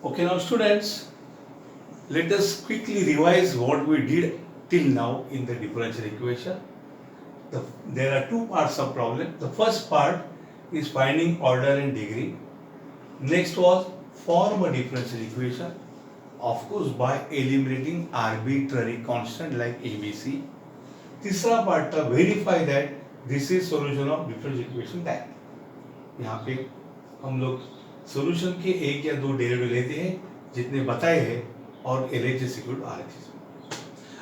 Okay, now students, let us quickly revise what we did till now in the differential equation. There are two parts of problem. The first part is finding order and degree. Next was form a differential equation, of course by eliminating arbitrary constant like ABC. तीसरा part था verify that this is solution of differential equation that. यहाँ पे हम लोग solution के एक या दो डेरिवेटिव लेते हैं जितने बताए हैं और LHS इक्वल टू RHS।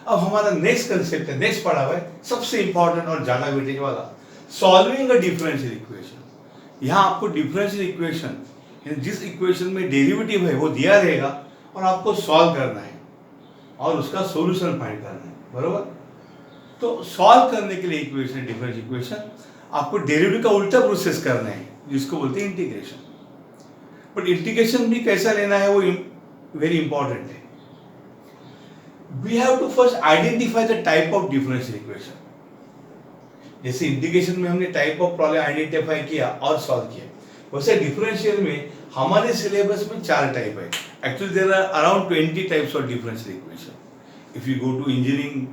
अब हमारा नेक्स्ट कंसेप्ट है, नेक्स्ट पढ़ा हुआ है सबसे इंपॉर्टेंट और ज्यादा वेटेज वाला, सॉल्विंग अ डिफरेंशियल इक्वेशन। यहाँ आपको डिफरेंशियल इक्वेशन जिस इक्वेशन में डेरिवेटिव है वो दिया रहेगा और आपको सॉल्व करना है और उसका सॉल्यूशन फाइंड करना है, बरोबर। तो सॉल्व करने के लिए इक्वेशन, डिफरेंशियल इक्वेशन, आपको डेरिवेटिव का उल्टा प्रोसेस करना है जिसको बोलते हैं इंटीग्रेशन। बट इंटीग्रेशन भी कैसा लेना है वो वेरी इंपॉर्टेंट है। We have to first identify the type of differential equation. जैसे इंटीग्रेशन में हमने टाइप ऑफ प्रॉब्लम आइडेंटिफाई किया और सॉल्व किया, वैसे डिफरेंशियल में हमारे सिलेबस में 4 टाइप है। Actually there are around 20 types of differential equation. If you go to engineering,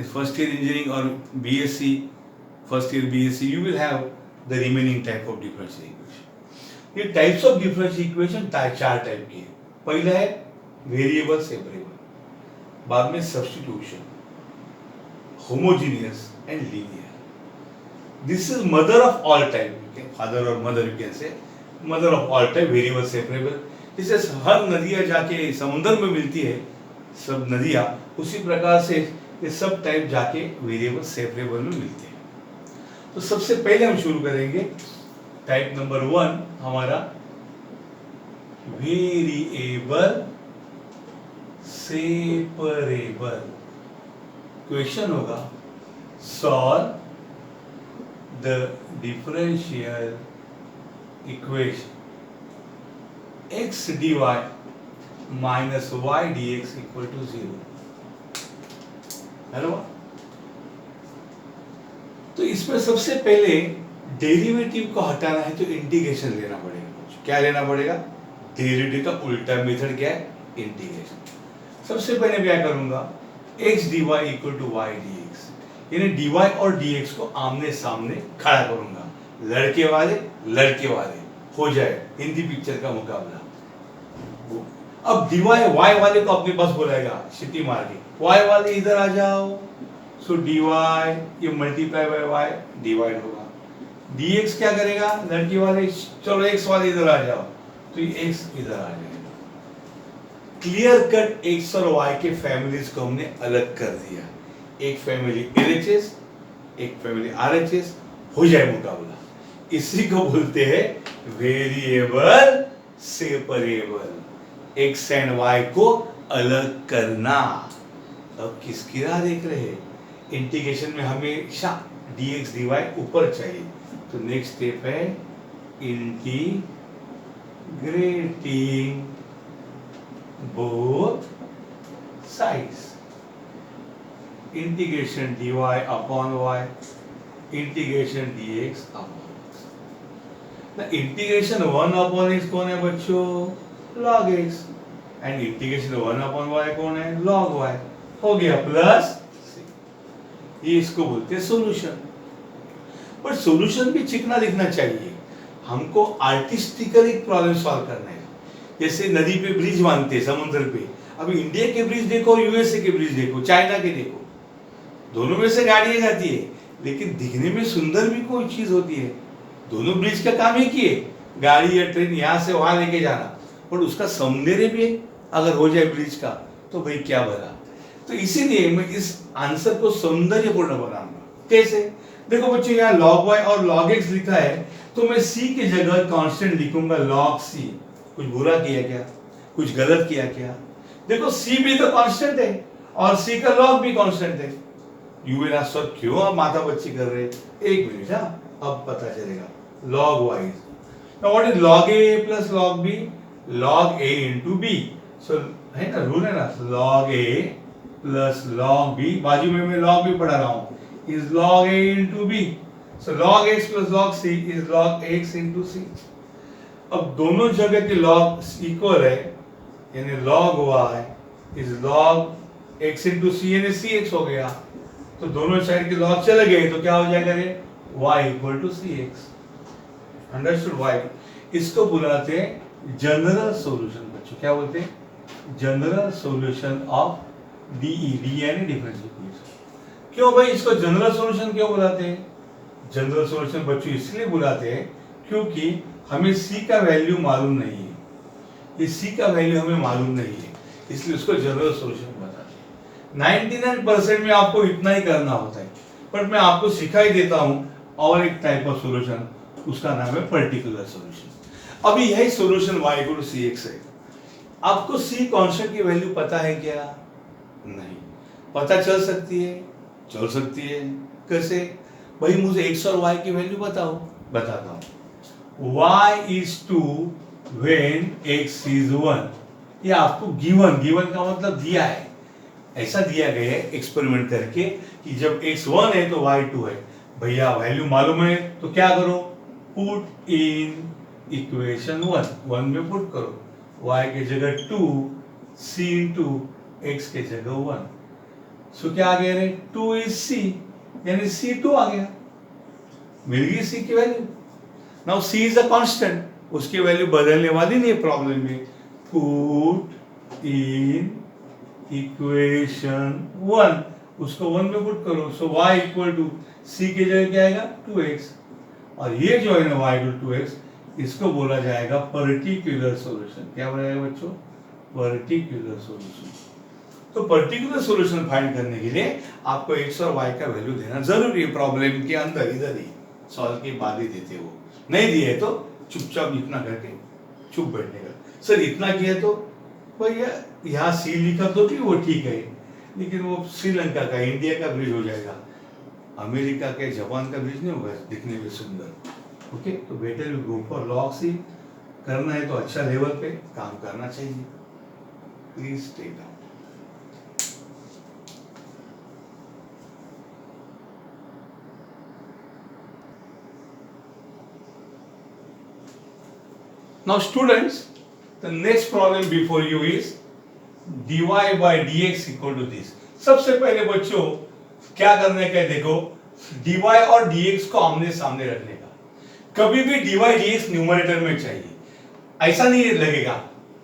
first year engineering or BSc, first year BSc, you will have the remaining type of differential equation। ये types of differential equation 4 type की है। पहला है variable separable, बाद में substitution, homogeneous and linear. This is mother of all type, father और mother you can say, mother of all type variable separable. जैसे हर नदियां जाके समुद्र में मिलती है, सब नदियां, उसी प्रकार से ये सब टाइप जाके वेरिएबल सेपरेबल में मिलते हैं। तो सबसे पहले हम शुरू करेंगे टाइप नंबर 1 हमारा वेरिएबल सेपरेबल। क्वेश्चन होगा solve the differential equation x dy minus y dx equal to 0। Hello, तो इसमें सबसे पहले डेरिवेटिव को हटाना है तो इंटीग्रेशन लेना पड़ेगा। क्या लेना पड़ेगा? डेरिवेटिव का उल्टा मेथड क्या है? इंटीग्रेशन। सबसे पहले मैं क्या करूंगा, x dy equal to y dx, यानी dy और dx को आमने सामने खड़ा करूंगा, लड़के वाले हो जाए हिंदी पिक्चर का मुकाबला। अब dy y वाले को अपने पास बुलाएगा सिटी मार के, y वाले इधर आ जाओ, सो dy ये मल्टीप्लाई बाय y डिवाइड होगा, dx क्या करेगा, लड़की वाले चलो x वाले इधर आ जाओ, तो ये x इधर आ जाएगा। क्लियर कट x और y के फैमिलीज को हमने अलग कर दिया, एक फैमिली LHS एक फैमिली RHS, हो जाए मुकाबला। इसी को बोलते हैं variable separable, x and y को अलग करना। अब किसकी राह देख रहे हैं? इंटीग्रेशन में हमेशा dx dy ऊपर चाहिए, तो नेक्स्ट स्टेप है integrating both sides. Integration dy upon y, integration dx upon x। ना इंटीग्रेशन 1 अपॉन x कौन है बच्चों? log x, and integration 1 upon y कौन है? log y। हो गया प्लस, ये इसको बोलते हैं सॉल्यूशन। पर सॉल्यूशन भी चिकना दिखना चाहिए, हमको आर्टिस्टिकली प्रॉब्लम सॉल्व करना है। जैसे नदी पे ब्रिज बांधते हैं समुद्र पे, अभी इंडिया के ब्रिज देखो, यूएसए के ब्रिज देखो, चाइना के देखो, दोनों में से गाड़ियां जाती है, लेकिन दिखने में सुंदर भी कोई चीज होती है। दोनों ब्रिज का काम ही किए, गाड़ी या ट्रेन यहाँ से वहां लेके जाना, पर उसका सौंदर्य भी अगर हो जाए ब्रिज का तो भाई क्या भला। तो इसीलिए मैं इस आंसर को सौंदर्यपूर्ण बनाऊंगा। कैसे? देखो बच्चों, यहाँ log y और log x लिखा है, तो मैं c की जगह कांस्टेंट लिखूंगा log c। कुछ बुरा किया क्या? कुछ गलत किया क्या? देखो c भी तो कांस्टेंट है और c का log भी कांस्टेंट है। यू विल आस्क सर क्यों आप माथा बच्ची कर रहे हैं? एक मिनट, अब पता चलेगा। log y, now what is log a plus log b? log a into b, so है ना, रूल है ना, log a plus log b, बाजू में मैं log b पढ़ा रहा हूँ, is log a into b, so log x plus log c is log x into c। अब दोनों जगह के log इक्वल है, यानी log y is log x into c, यानी सी एक्स हो गया। तो दोनों साइड के लॉग चले गए तो क्या हो जाएगा रे, y equal to c x. Understood y। इसको बुलाते हैं जनरल सॉल्यूशन बच्चों। क्या बोलते हैं? General solution of DE, D यानी डिफरेंशियल इक्वेशन। क्यों भाई इसको जनरल सॉल्यूशन क्यों बुलाते हैं? जनरल सॉल्यूशन बच्चों इसलिए बुलाते हैं क्योंकि हमें सी का वैल्यू मालूम नहीं है, ये सी का वैल्यू हमें मालूम नहीं है, इसलिए उसको जनरल सॉल्यूशन बताते हैं। 99% में आपको इतना ही करना होता है, बट मैं आपको सिखाई देता हूं और एक टाइप ऑफ सॉल्यूशन, उसका नाम है पर्टिकुलर सॉल्यूशन। अभी यही solution y equal to c x है। आपको सी कांस्टेंट की वैल्यू पता है क्या? नहीं। पता चल सकती है? चल सकती है। कैसे? भाई मुझे x और y की वैल्यू बताओ। बताता हूं। y is 2 when x is 1। ये आपको गिवन का मतलब दिया है, ऐसा दिया गया है एक्सपेरिमेंट करके कि जब x 1 है तो y 2 है। भैया वैल्यू मालूम है तो क्या करो, पुट इन इक्वेशन 1 में पुट करो, y के जगह 2, c इंटू x के जगह 1। सो क्या आ गया रे, 2 इज c, यानी c 2 आ गया, मिल गई c की value. Now c is a constant, उसकी वैल्यू बदलने वाली नहीं है प्रॉब्लम में। पुट इन इक्वेशन 1, उसको 1 में पुट करो। सो y इक्वल टू c के जगह क्या आएगा, 2x। और ये जो है ना y इक्वल टू 2x, इसको बोला जाएगा पर्टिकुलर सॉल्यूशन। क्या बोला जाएगा बच्चों? Particular solution. तो पर्टिकुलर सॉल्यूशन फाइंड करने के लिए आपको x और y का वैल्यू देना जरूरी है। प्रॉब्लम के अंदर इधर ही सॉल्व के बाद ही देते हो, नहीं दिए तो चुपचाप इतना करके चुप बैठने का। सर इतना किया तो भैया यहाँ सी लिखा तो भी वो ठीक है, लेकिन वो श्रीलंका का, इंडिया का ब्रिज हो जाएगा, अमेरिका के जापान का ब्रिज नहीं होगा दिखने में सुंदर। ओके, तो better you go for log c. करना है तो अच्छा लेवल पे काम करना चाहिए। Please take down. Now students, the next problem before you is dy by dx equal to this। सबसे पहले बच्चों क्या करने का, देखो dy और dx को आमने सामने रखने का। कभी भी dy dx न्यूमरेटर में चाहिए, ऐसा नहीं लगेगा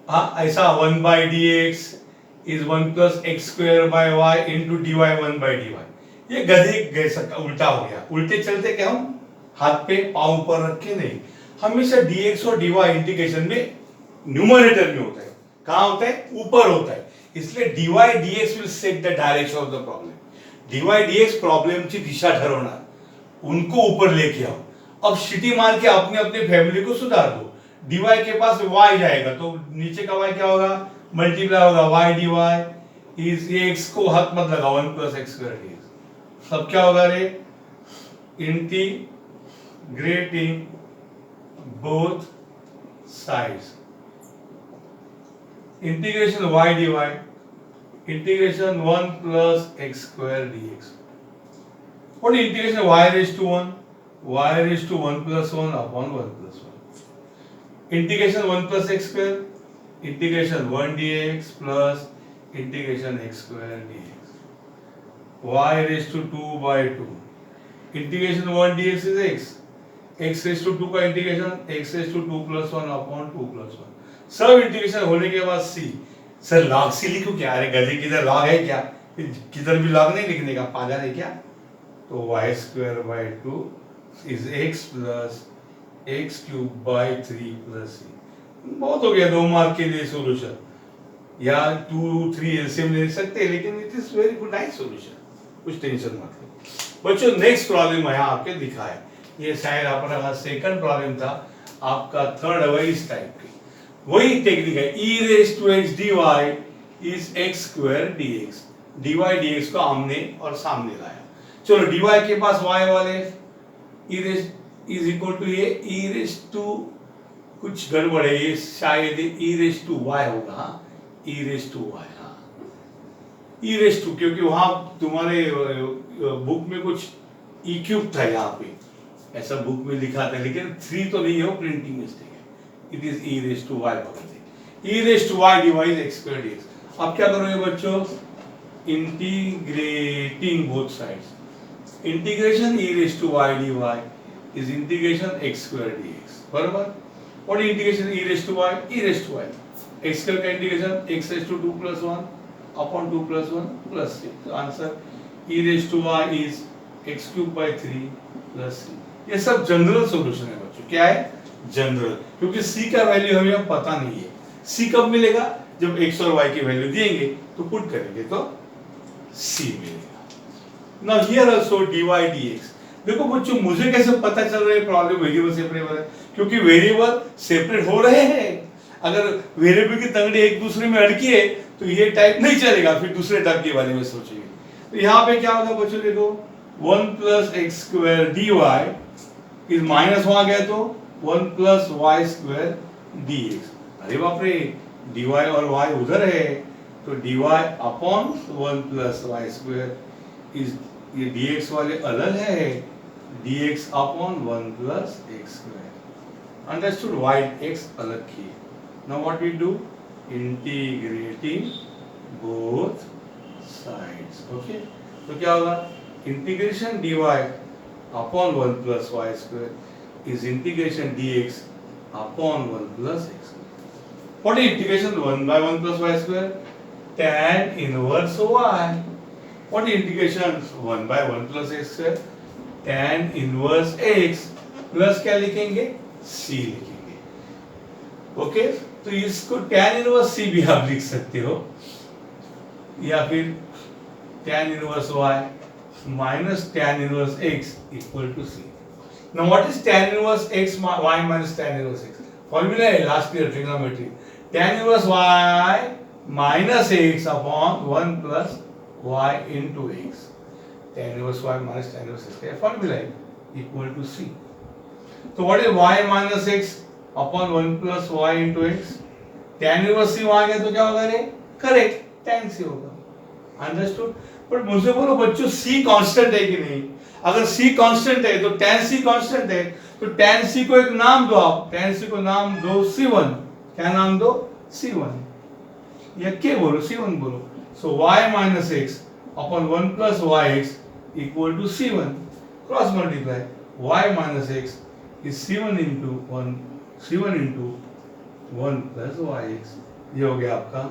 हाँ ऐसा 1 by dx is 1 plus x square by y into dy 1 by dy। ये गधे जैसा उल्टा हो गया। उल्टे चलते क्या हम, हाथ पे पाँव ऊपर रख के नहीं, हमेशा dx और dy इंटीग्रेशन में न्यूमरेटर में होता है। कहां होता है? ऊपर होता है। इसलिए dy dx will set the direction of the problem. dy dx प्रॉब्लमची दिशा ठरवणार, उनको ऊपर लेके आओ। अब सिटी मार के अपने अपने फैमिली को सुधार दो। dy के पास y जाएगा तो नीचे का y क्या होगा, मल्टीप्लाई होगा y dy इज x को हाथ मत लगाओ 1 plus x square dx। सब क्या होगा रे, integrating both sides, integration y dy, integration 1 plus x square dx। What is integration y raised to 1? Y raised to 1 plus 1 upon 1 plus 1। Integration 1 plus x square, integration 1 dx plus integration x square dx। Y raised to 2 by 2, integration 1 dx is x, x raise to 2 का integration x raise to 2 plus 1 upon 2 plus 1। सब integration होने के बाद c। Sir log c लिखूं क्या? अरे गधे, किधर log है क्या? किधर भी log नहीं लिखने का, पागल है क्या? तो y square by 2 is x plus x cube by 3 plus c। बहुत हो गया 2 मार्क के लिए सॉल्यूशन, या 2 3 एलसीएम ले सकते हैं, लेकिन it is very good nice solution, कुछ टेंशन मत लो बच्चों। नेक्स्ट प्रॉब्लम यहाँ आपके दिखा है, ये शायद अपना सेकंड प्रॉब्लम था, आपका थर्ड है वही इस टाइप की, वही टेक्निक है। e raise to x dy is x square dx। dy dx को हमने और सामने लाया। चलो dy के पास y वाले e raise is equal to ये e रेज टू, कुछ गड़बड़ है, ये शायद e रेज टू y होगा, e रेज टू y, हाँ e रेज टू, क्योंकि वहां तुम्हारे बुक में कुछ e क्यूब था, यहाँ पे ऐसा बुक में लिखा था, लेकिन 3 तो नहीं है, वो प्रिंटिंग मिस्टेक है। It is e raise to y पकड़ दे। E rest to y divide x square dx. अब क्या करोगे बच्चों, integrating both sides, integration e rest to y d y is integration x square dx, बराबर। What is integration e rest to y, e rest to y, x square का integration x raise to 2 + 1 upon 2 + 1 + 3। तो answer e rest to y is x³/3 + c। ये सब general solution है बच्चों, क्या है, general, क्योंकि c का वैल्यू हमें पता नहीं है। c कब मिलेगा, जब x और y की वैल्यू देंगे तो पुट करेंगे तो c मिलेगा। Now here also dy dx। देखो बच्चों मुझे कैसे पता चल रहा है प्रॉब्लम वेरिएबल सेपरेट है, क्योंकि वेरिएबल सेपरेट हो रहे हैं। अगर वेरिएबल की तंगड़ी एक दूसरे में अड़की है तो ये टाइप नहीं चलेगा, फिर दूसरे टाइप के बारे में सोचेंगे। तो यहाँ पे क्या होगा बच्चों, देखो 1 + x² dy इज माइनस वहां गया तो 1 + y² dx। अरे बाप रे, dy और y उधर है तो dy अपॉन 1 + y² इज, ये dx वाले अलग है, dx upon 1 + x²। Understood, y x अलग किए। Now what we do, integrating both sides. Okay, तो क्या होगा, integration dy upon 1 + y² is integration dx upon 1 + x²। What is integration 1/1 + y², tan inverse y। What is integration 1/1 + x², tan inverse x plus क्या लिखेंगे, c लिखेंगे। Okay, तो इसको tan inverse c भी आप लिख सकते हो, या फिर tan inverse y minus tan inverse x equal to c. Now what is tan inverse x y minus tan inverse x? Formula है last year trigonometry. Tan inverse y minus x upon 1 plus y into x. Tan inverse y minus tan inverse x का formula है equal to c. So what is y minus x upon 1 plus y into x? Tan inverse c वहाँ गया तो क्या होगा रे? Correct, tan c होगा। Understood? पर मुझे बोलो बच्चों c कांस्टेंट है कि नहीं, अगर c कांस्टेंट है तो tan c कांस्टेंट है, तो tan c को एक नाम दो आप, tan c को नाम दो c1। क्या नाम दो, c1 या k बोलो, c1 बोलो। सो y minus x upon 1 plus yx equal to c1, cross multiply, y minus x is c1 into 1 plus yx। ये हो गया आपका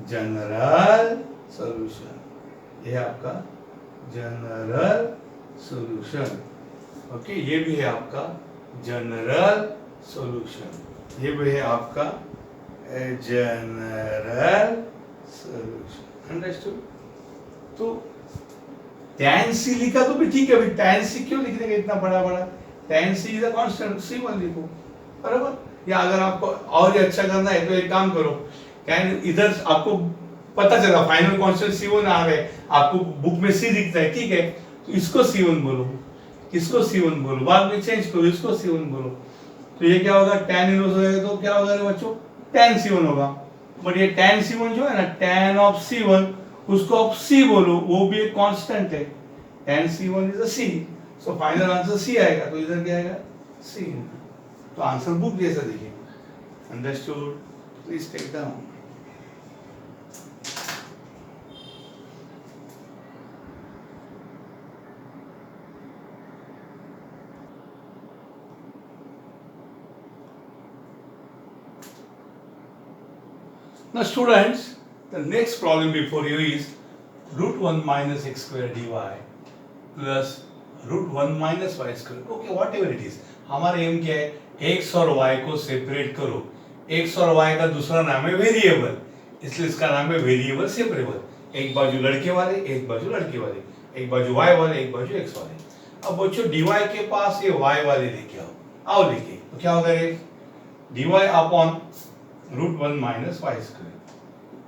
जनरल सॉल्यूशन, ये है आपका जनरल सॉल्यूशन। ओके, ये भी है आपका जनरल सॉल्यूशन, ये भी है आपका जनरल सॉल्यूशन। अंडरस्टूड। तो tan c लिखा तो भी ठीक है, अभी tan c क्यों लिखने का इतना बड़ा बड़ा, tan c is a constant, c1 लिखो, बराबर। या अगर आपको और अच्छा करना है तो एक काम करो, tan इधर आपको पता चला फाइनल कांस्टेंट c1 आ गए, आपको बुक में c दिखता है, ठीक है, तो इसको c1 बोलो, इसको c1 बोलो, बाद में चेंज करो, इसको c1 बोलो। तो ये क्या होगा, tan इनवर्स हो जाएगा तो क्या होगा रे बच्चों, tan c1 होगा। बट ये tan c1 जो है ना, tan ऑफ c1, उसको आप c बोलो, वो भी एक कांस्टेंट है, tan c1 is a c, so final answer c आएगा, तो इधर क्या आएगा, c। तो आंसर बुक जैसा दिखेगा। Understood, please take down. Now students, the next problem before you is √1 minus x² dy plus √1 minus y²। Okay, whatever it is, हमारा M क्या है, x और y को सेपरेट करो। x और y का दूसरा नाम है वेरिएबल, इसलिए इसका नाम है वेरिएबल सेपरेबल। एक बाजू लड़के वाले, एक बाजू लड़के वाले, एक बाजू y वाले, एक बाजू x वाले। अब बच्चों dy के पास ये y वाले लेके आओ लेके, तो क्या होगा ये, dy upon √1 minus y²,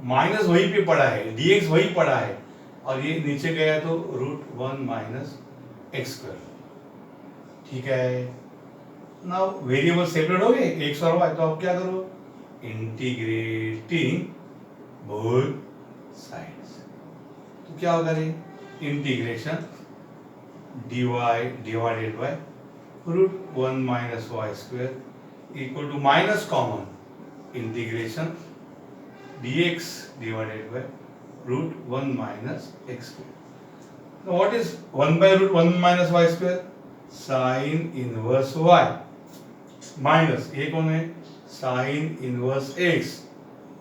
minus वही पे पड़ा है, dx वही पड़ा है, और ये नीचे गया तो √1 minus x²। ठीक है, नाउ वेरिएबल सेपरेट हो गए x और y, तो अब क्या करो, इंटीग्रेटिंग बोथ साइड्स। तो क्या होगा रे, integration dy divided by √1 minus y² equal to minus common, integration dx divided by root 1 minus x square. Now what is 1 by root 1 minus y square? Sin inverse y minus ये कौन है? Sin inverse x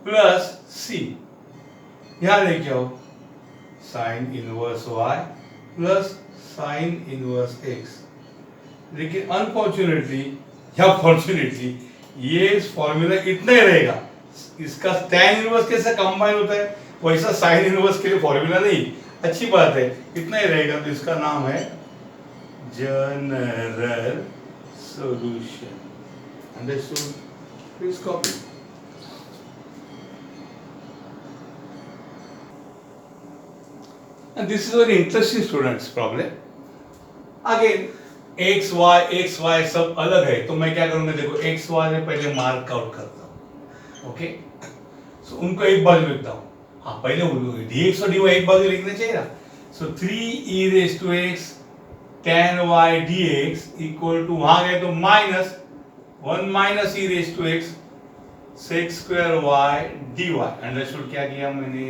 plus c. यहाँ लेके आओ sin inverse y plus sin inverse x. लेकिन unfortunately या fortunately ये formula इतना ही रहेगा. इसका tan इनवर्स कैसे कंबाइन होता है वैसा sin इनवर्स के लिए फॉर्मूला नहीं. अच्छी बात है, इतना ही रहेगा. तो इसका नाम है general solution. Understood? Please copy. And this is a very interesting students problem. Again, x y सब अलग है, तो मैं क्या करूँगा? देखो x y में पहले मार्क आउट करता हूँ. ओके, सो उनको एक बाजू लिखता हूँ. हाँ, पहले dx और dy एक बाजू लिखना चाहिए ना. So 3e raised to x tan y dx equal to वहाँ गए तो minus 1 minus e raised to x sec square y dy. Understood? क्या किया मैंने?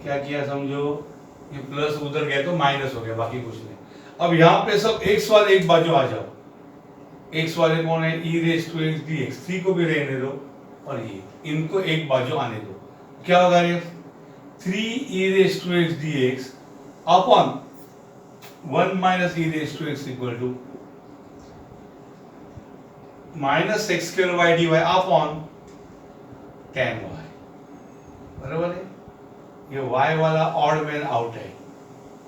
क्या किया समझो? ये प्लस उधर गया तो माइनस हो गया, बाकी कुछ नहीं. अब यहाँ पे सब x वाले एक बाजू आ जाओ. x वाले कौन है? e raised to x dx. 3 को भी रहने दो और ये इनको एक बाजू आने दो. क्या होगा ये? 3e raised to x dx upon 1 minus e raised to x equal to minus sec square y dy upon tan y. बराबर है? ये y वाला ऑड मैन आउट है.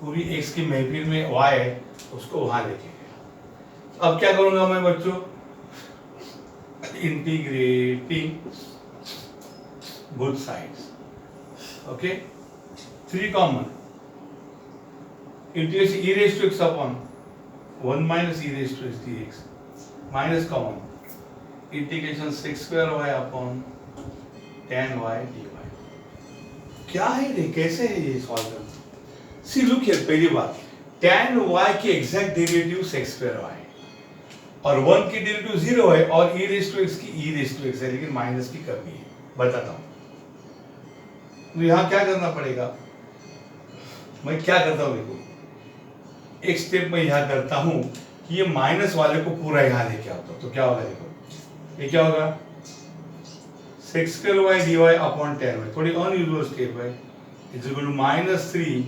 पूरी x की महफिल में y है, उसको वहां लेके गया. अब क्या करूंगा मैं बच्चों? Integrating both sides. Okay, 3 common. Integration e raised to x upon 1 minus e raised to x dx minus common. Integration sec square y upon tan y dy. क्या है ये? कैसे है ये सॉल्व करना? See look here. पहली बात, tan y की exact derivative sec square y और 1 की डेरिवेटिव 0 है और e raised to x की e raised to x है, लेकिन माइनस की करनी है. बताता हूं. तो यहाँ क्या करना पड़ेगा? मैं क्या करता हूँ देखो, एक स्टेप में यहाँ करता हूँ कि ये माइनस वाले को पूरा यहाँ लेके आता हूँ. तो क्या होगा देखो, ये क्या होगा? sec square y dy upon tan y. थोड़ी अनयूजुअल स्टेप है. Is equal to minus 3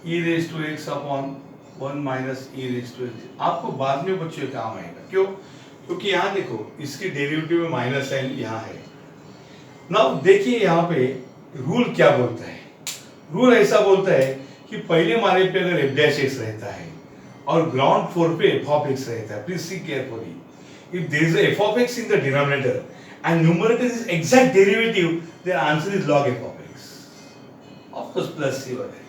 e raised to x upon 1 minus e raised to x. आपको बाद में बच्चों काम आएगा. क्यों? क्योंकि यहाँ देखो इसकी डेरिवेटिव में माइनस साइन यहाँ है. नाउ देखिए यहाँ पे रूल क्या बोलता है. रूल ऐसा बोलता है कि पहले मारे पे अगर f dash x रहता है और ग्राउंड फ्लोर पे f of x रहता है, please see carefully. If there is a f of x in the denominator and numerator is exact derivative, their answer is log f of x. Of course plus c वगैरह.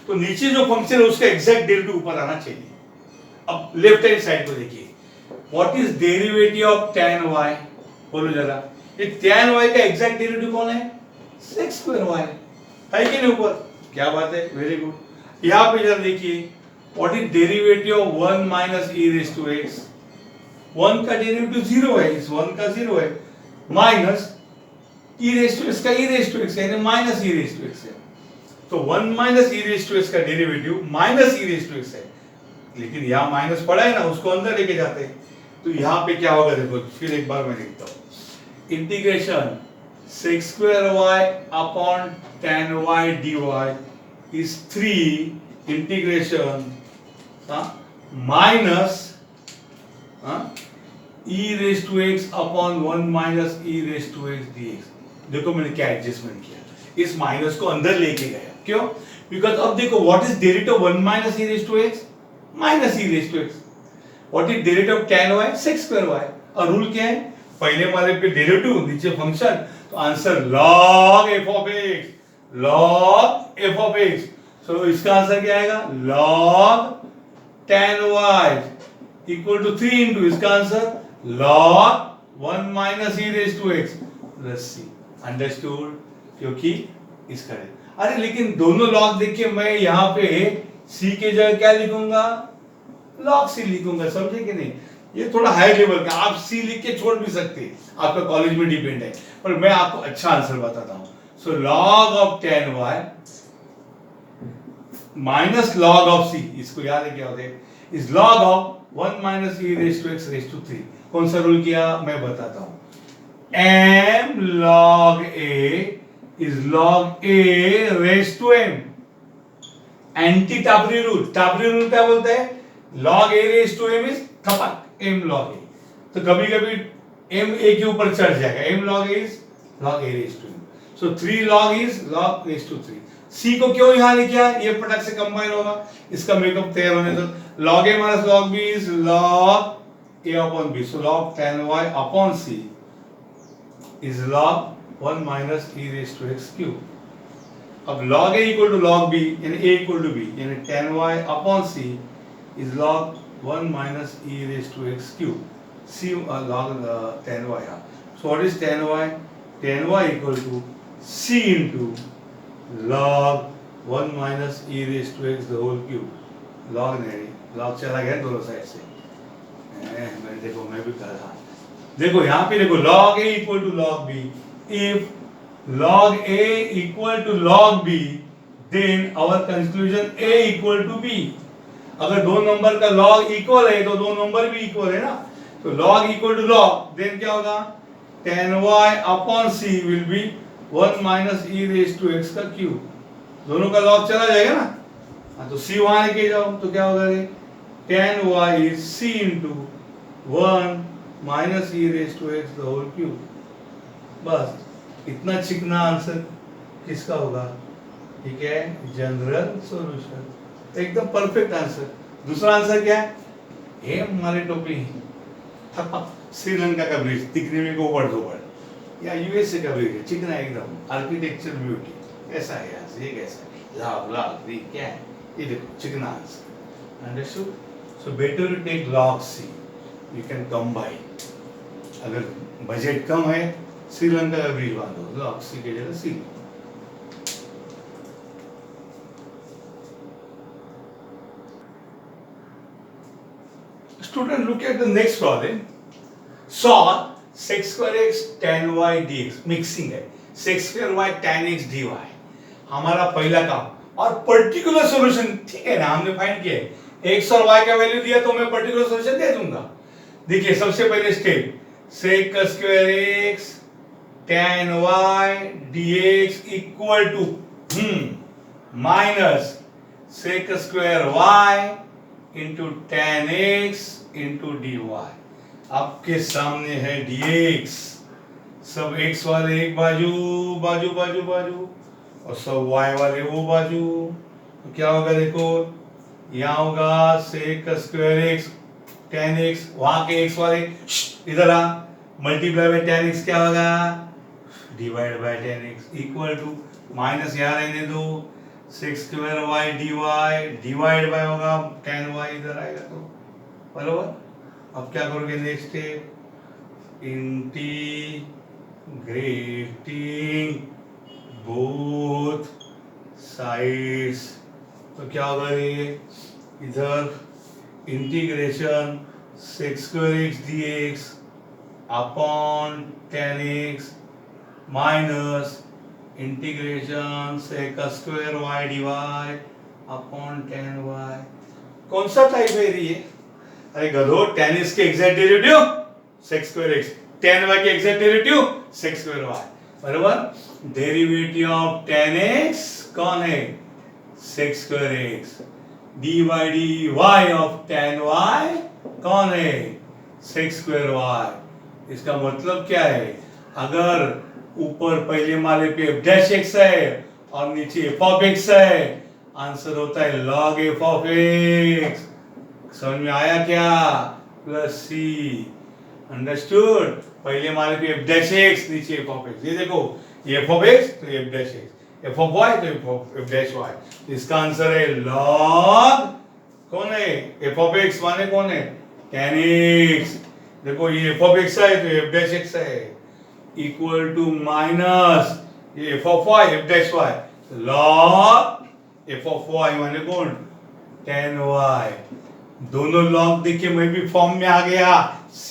तो नीचे जो function है उसका exact derivative ऊपर आना चाहिए. अब लेफ्ट हैंड साइड को देखिए. What is derivative of tan y? बोलो जरा. ये tan y का एग्जैक्ट डेरिवेटिव कौन है? sec square y है कि नहीं ऊपर? क्या बात है, वेरी गुड. यहाँ पे जरा देखिए, what is derivative of 1 minus e raised to x? 1 का डेरिवेटिव 0 है, इस 1 का 0 है, minus e raised to x का e raised to x है, minus e raised to x है. तो 1 minus e raised to x का derivative minus e raised to x है, लेकिन यहाँ माइनस पड़ा है ना, उसको अंदर लेके जाते हैं. तो यहाँ पे क्या होगा देखो, फिर एक बार मैं लिखता हूँ. Integration sec square y upon tan y dy is 3 integration minus e raised to x upon 1 minus e raised to x dx. देखो मैंने क्या एडजस्टमेंट किया, इस माइनस को अंदर लेके गया. क्यों? बिकॉज अब देखो what is derivative 1 minus e raised to x? Minus e raised to x. What is derivative of tan y? sec square y. और रूल क्या है? पहले वाले पे डेरिवेटिव, नीचे फंक्शन, तो answer log f of x. log f of x. So इसका answer क्या आएगा? log tan y equal to 3 into इसका answer log 1 minus e raised to x plus c. Understood? क्योंकि इसका है. अरे लेकिन दोनों लॉग देखिए, मैं यहाँ पे c के जगह क्या लिखूंगा? log c लिखूंगा. समझे कि नहीं? ये थोड़ा हाई लेवल का, आप c लिख के छोड़ भी सकते हैं, आपका कॉलेज में डिपेंड है, पर मैं आपको अच्छा आंसर बताता हूँ. So log of tan y minus log of c, इसको याद है क्या होता है, is log of 1 minus e raise to x raise to 3। कौन सा रूल किया मैं बताता हूं, m log a is log a raise to m, एंटी टापरी रूल। टापरी रूल क्या बोलता है, log a raise to m is थपक m log a, तो कभी कभी m a के ऊपर चढ़ जाएगा, m log a is log a raise to m, so 3 log is log raise to 3। c को क्यों यहां लिखा, ये पटक से कंबाइन होगा, इसका मेकअप तैयार होने दो। log a minus log b is log a upon b, so log tan y upon c is log 1 minus e raised to x cube। अब log a equal to log b यानी a equal to b यानी tan y upon c is log 1 minus e raised to x cube, c log tan y। So what is tan y? Tan y equal to c into log 1 minus e raised to x the whole cube। log नहीं, log चला गया दोनों side से, मैं देखो मैं भी कर रहा, देखो यहाँ पे देखो log a equal to log b, if log a equal to log b then our conclusion a equal to b। अगर दो नंबर का log इक्वल है तो दो नंबर भी इक्वल है ना, तो log equal to log then क्या होगा, tan y upon c will be 1 minus e raised to x का क्यूब, दोनों का log चला जाएगा ना, हाँ तो c वहां लेके जाओ तो क्या होगा, tan y is c into 1 minus e raised to x the whole cube। बस इतना चिकना आंसर किसका होगा, ठीक है, जनरल सॉल्यूशन, एकदम परफेक्ट आंसर। दूसरा आंसर क्या है, ये हमारे टोपी श्रीलंका का ब्रिज दिखने में ऊपर धोबड़, या यूएसए का ब्रिज है, चिकना एकदम आर्किटेक्चर ब्यूटी, ऐसा है यार, ये कैसा है, लाभ लाभ ये क्या है, ये देखो चिकना answer, understood. So better to take log c, you can combine, अगर बजट कम है श्रीलंका का ब्रिज बांधो, log c के जगह c। Student, look at the next problem. Solve sec square x tan y dx, mixing है, sec square y tan x dy हमारा पहला काम, और पर्टिकुलर सॉल्यूशन, ठीक है ना, हमने फाइंड किया है, x और y का वैल्यू दिया तो मैं पर्टिकुलर सॉल्यूशन दे दूंगा। देखिए सबसे पहले step, sec square x tan y dx equal to minus sec square y into tan x into dy। आपके सामने है dx, सब x वाले एक बाजू बाजू बाजू बाजू और सब y वाले वो बाजू, तो क्या होगा देखो, यहाँ होगा sec square x tan x, वहां के x वाले इधर आ, मल्टीप्लाई बाय tan x क्या होगा, divide by tan x equal to minus यहाँ रहने दो, sec square y dy divide by होगा tan y इधर आएगा, तो बराबर। अब क्या करोगे next step, integrating both sides, तो क्या होगा ये, इधर integration sec square x dx upon tan x minus integration sec square y dy upon tan y। कौन सा टाइप है ये, अरे गधो, tan x के exact derivative sec square x, tan y के exact derivative sec square y, बराबर। Derivative of tan x कौन है, sec square x, dy dy of tan y कौन है, sec स्क्वायर y। इसका मतलब क्या है, अगर ऊपर पहले माले पे f डैश x है और नीचे f ऑफ x है, आंसर होता है log f ऑफ x। समझ में आया क्या, प्लस c, अंडरस्टूड। पहले माले पे f डैश x, नीचे f ऑफ x, ये देखो ये f ऑफ x तो f dash x, f of y तो f डैश y, इसका आंसर है log, कौन है, f ऑफ x माने कौन है, tan x, देखो ये f ऑफ x है तो f डैश x है, इक्वल टू माइनस ये f of y f dash y, log f of y माने कौन, tan y। दोनों लॉग देखिए मैं भी फॉर्म में आ गया, c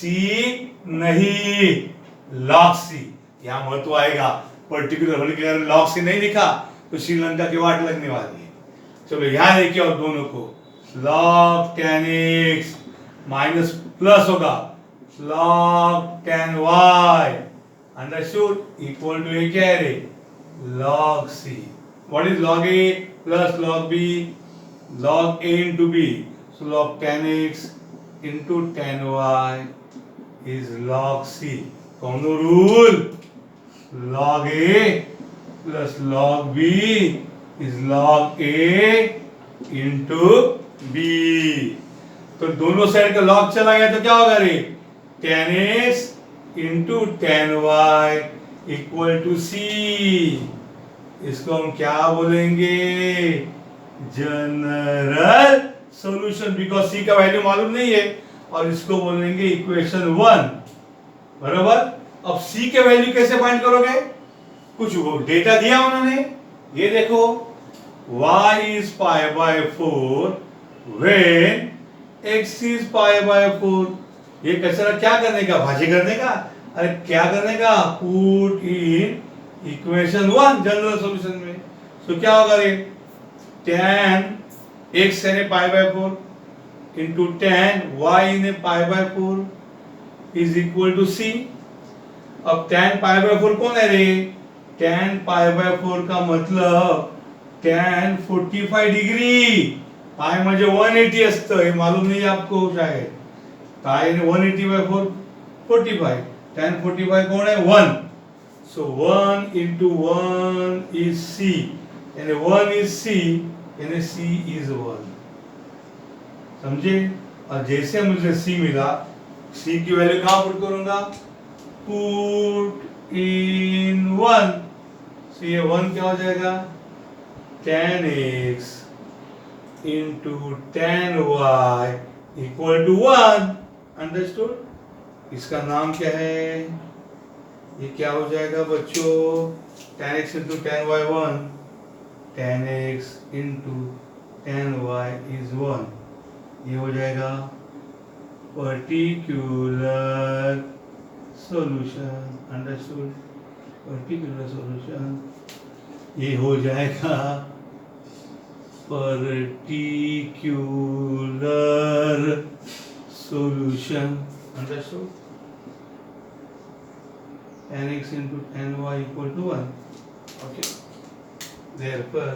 नहीं log c, यहां महत्व आएगा, पर्टिकुलर होने के अगर लॉग से नहीं लिखा तो श्रीलंका की वाट लगने वाली है। चलो यहाँ देखिए और दोनों को log tan x minus plus होगा log tan y understood equal to ये क्या है log c। What is log a plus log b log a into b, so log tan x into tan y is log c। कौन rule log a plus log b is log a into b। तो दोनों side का log चला गया तो क्या होगा रे tan x into tan y equal to c। इसको हम क्या बोलेंगे जनरल सॉल्यूशन, बिकॉज c का वैल्यू मालूम नहीं है, और इसको बोलेंगे इक्वेशन 1 बराबर। अब c के वैल्यू कैसे फाइंड करोगे, कुछ डेटा दिया उन्होंने, ये देखो y is pi by 4 when x is pi by 4। ये कचरा क्या करने का, भाजी करने का, अरे क्या करने का, put in equation 1 general solution में। तो क्या होगा रे tan x यानी pi by 4 into tan y यानी pi by 4 is equal to c। अब tan pi by 4 कौन है रे, tan pi by 4 का मतलब tan 45 डिग्री, पाय म्हणजे 180 असतं, हे मालूम नहीं आपको शायद, पाय 180 by 4 45, tan 45 कौन है 1, so 1 into 1 is c, यानी 1 is c, यानी c is 1। समझे। और जैसे मुझे c मिला, c की वैल्यू कहाँ पुट करूंगा, पुट इन 1, so ये 1 क्या हो जाएगा tan x into tan y equal to 1। Understood. इसका नाम क्या है, ये क्या हो जाएगा बच्चों, tan x into tan y 1, tan x into tan y is 1, ये हो जाएगा particular solution. Understood, particular solution ये हो जाएगा particular solution. Understood, tan x into tan y equal to 1। Okay, therefore